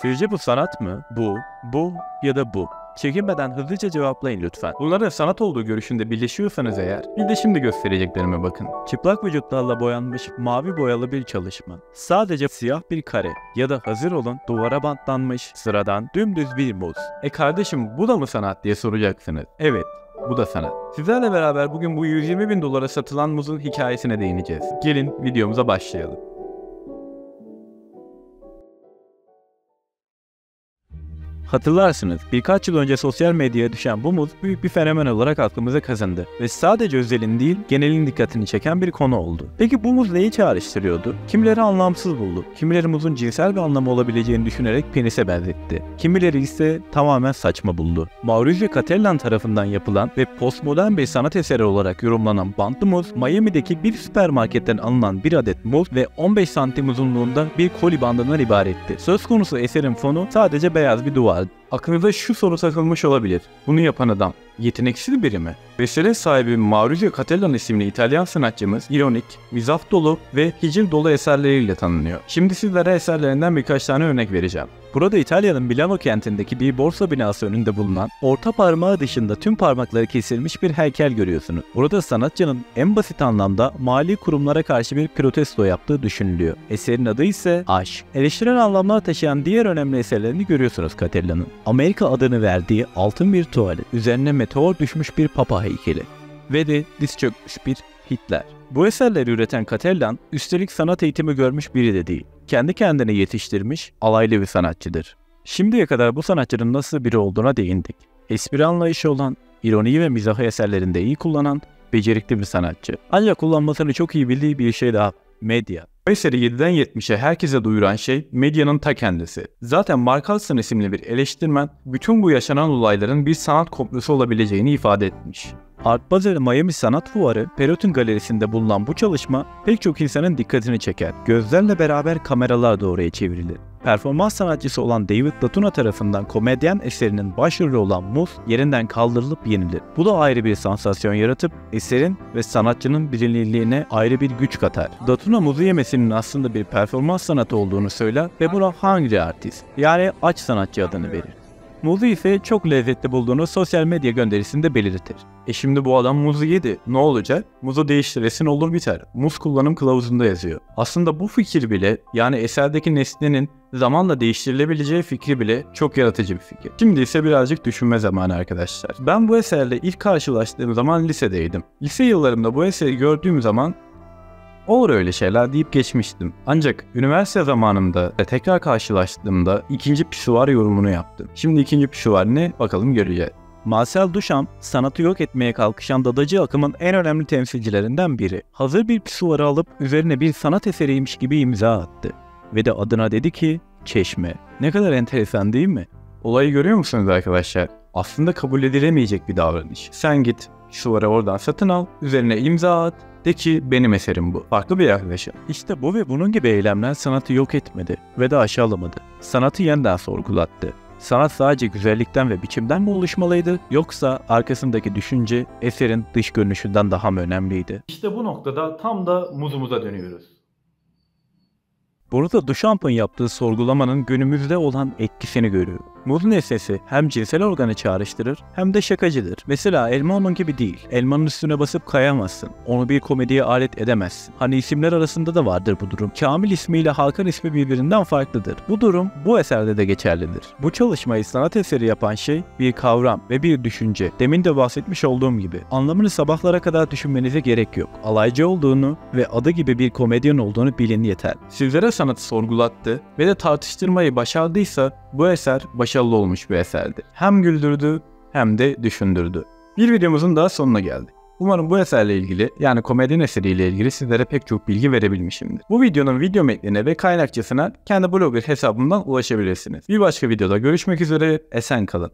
Sizce bu sanat mı? Bu ya da bu? Çekinmeden hızlıca cevaplayın lütfen. Bunların sanat olduğu görüşünde birleşiyorsanız eğer, bir de şimdi göstereceklerime bakın. Çıplak vücutlarla boyanmış mavi boyalı bir çalışma. Sadece siyah bir kare ya da hazır olun duvara bantlanmış sıradan dümdüz bir muz. Kardeşim bu da mı sanat diye soracaksınız. Evet. Bu da sanat. Sizlerle beraber bugün bu 120.000 dolara satılan muzun hikayesine değineceğiz. Gelin videomuza başlayalım. Hatırlarsınız, birkaç yıl önce sosyal medyaya düşen bu muz büyük bir fenomen olarak aklımıza kazındı ve sadece özelin değil, genelin dikkatini çeken bir konu oldu. Peki bu muz neyi çağrıştırıyordu? Kimileri anlamsız buldu, kimileri muzun cinsel bir anlamı olabileceğini düşünerek penise benzetti, kimileri ise tamamen saçma buldu. Maurizio Cattelan tarafından yapılan ve postmodern bir sanat eseri olarak yorumlanan bantlı muz, Miami'deki bir süpermarketten alınan bir adet muz ve 15 santim uzunluğunda bir koli bandından ibaretti. Söz konusu eserin fonu sadece beyaz bir duvar. Aklınıza şu soru takılmış olabilir. Bunu yapan adam yeteneksiz biri mi? Eserin sahibi Maurizio Cattelan isimli İtalyan sanatçımız ironik, mizah dolu ve hiciv dolu eserleriyle tanınıyor. Şimdi sizlere eserlerinden birkaç tane örnek vereceğim. Burada İtalya'nın Milano kentindeki bir borsa binası önünde bulunan orta parmağı dışında tüm parmakları kesilmiş bir heykel görüyorsunuz. Burada sanatçının en basit anlamda mali kurumlara karşı bir protesto yaptığı düşünülüyor. Eserin adı ise Aşk. Eleştirel anlamlar taşıyan diğer önemli eserlerini görüyorsunuz Cattelan'ın. Amerika adını verdiği altın bir tuvalet, üzerine meteor düşmüş bir papa heykeli ve de diz çökmüş bir Hitler. Bu eserleri üreten Cattelan, üstelik sanat eğitimi görmüş biri de değil. Kendi kendine yetiştirmiş, alaylı bir sanatçıdır. Şimdiye kadar bu sanatçının nasıl biri olduğuna değindik. Espri anlayışı olan, ironiyi ve mizahı eserlerinde iyi kullanan, becerikli bir sanatçı. Ancak kullanmasını çok iyi bildiği bir şey daha, medya. Bu eseri 7'den 70'e herkese duyuran şey medyanın ta kendisi. Zaten Mark Hudson isimli bir eleştirmen, bütün bu yaşanan olayların bir sanat komplosu olabileceğini ifade etmiş. Art Basel Miami Sanat Fuarı, Perot'un galerisinde bulunan bu çalışma pek çok insanın dikkatini çeker. Gözlerle beraber kameralar da oraya çevrilir. Performans sanatçısı olan David Latuna tarafından komedyen eserinin başrolü olan muz yerinden kaldırılıp yenilir. Bu da ayrı bir sansasyon yaratıp eserin ve sanatçının bilinirliğine ayrı bir güç katar. Latuna muzu yemesinin aslında bir performans sanatı olduğunu söyler ve buna hungry artist yani aç sanatçı adını verir. Muzu ise çok lezzetli bulduğunu sosyal medya gönderisinde belirtir. Şimdi bu adam muzu yedi. Ne olacak? Muzu değiştiresin olur biter. Muz kullanım kılavuzunda yazıyor. Aslında bu fikir bile, yani eserdeki nesnenin zamanla değiştirilebileceği fikri bile çok yaratıcı bir fikir. Şimdi ise birazcık düşünme zamanı arkadaşlar. Ben bu eserle ilk karşılaştığım zaman lisedeydim. Lise yıllarımda bu eseri gördüğüm zaman olur öyle şeyler deyip geçmiştim. Ancak üniversite zamanımda tekrar karşılaştığımda ikinci pisuvar yorumunu yaptım. Şimdi ikinci pisuvar ne? Bakalım göreceğiz. Marcel Duchamp, sanatı yok etmeye kalkışan dadacı akımın en önemli temsilcilerinden biri. Hazır bir pisuvarı alıp üzerine bir sanat eseriymiş gibi imza attı. Ve de adına dedi ki, Çeşme. Ne kadar enteresan değil mi? Olayı görüyor musunuz arkadaşlar? Aslında kabul edilemeyecek bir davranış. Sen git, pisuvarı oradan satın al, üzerine imza at. De ki benim eserim bu. Farklı bir yaklaşım. İşte bu ve bunun gibi eylemler sanatı yok etmedi ve de aşağılamadı. Sanatı yeniden sorgulattı. Sanat sadece güzellikten ve biçimden mi oluşmalıydı yoksa arkasındaki düşünce eserin dış görünüşünden daha mı önemliydi? İşte bu noktada tam da muzumuza dönüyoruz. Burada Duchamp'ın yaptığı sorgulamanın günümüzde olan etkisini görüyor. Muz nesnesi hem cinsel organı çağrıştırır hem de şakacıdır. Mesela elma onun gibi değil. Elmanın üstüne basıp kayamazsın. Onu bir komediye alet edemezsin. Hani isimler arasında da vardır bu durum. Kamil ismiyle Hakan ismi birbirinden farklıdır. Bu durum bu eserde de geçerlidir. Bu çalışmayı sanat eseri yapan şey bir kavram ve bir düşünce. Demin de bahsetmiş olduğum gibi. Anlamını sabahlara kadar düşünmenize gerek yok. Alaycı olduğunu ve adı gibi bir komedyen olduğunu bilin yeter. Sizlere sanatı sorgulattı ve de tartıştırmayı başardıysa bu eser başarılı olmuş bir eserdi. Hem güldürdü hem de düşündürdü. Bir videomuzun daha sonuna geldik. Umarım bu eserle ilgili yani komedyen eseriyle ilgili sizlere pek çok bilgi verebilmişimdir. Bu videonun video metnine ve kaynakçasına kendi blogger hesabımdan ulaşabilirsiniz. Bir başka videoda görüşmek üzere, esen kalın.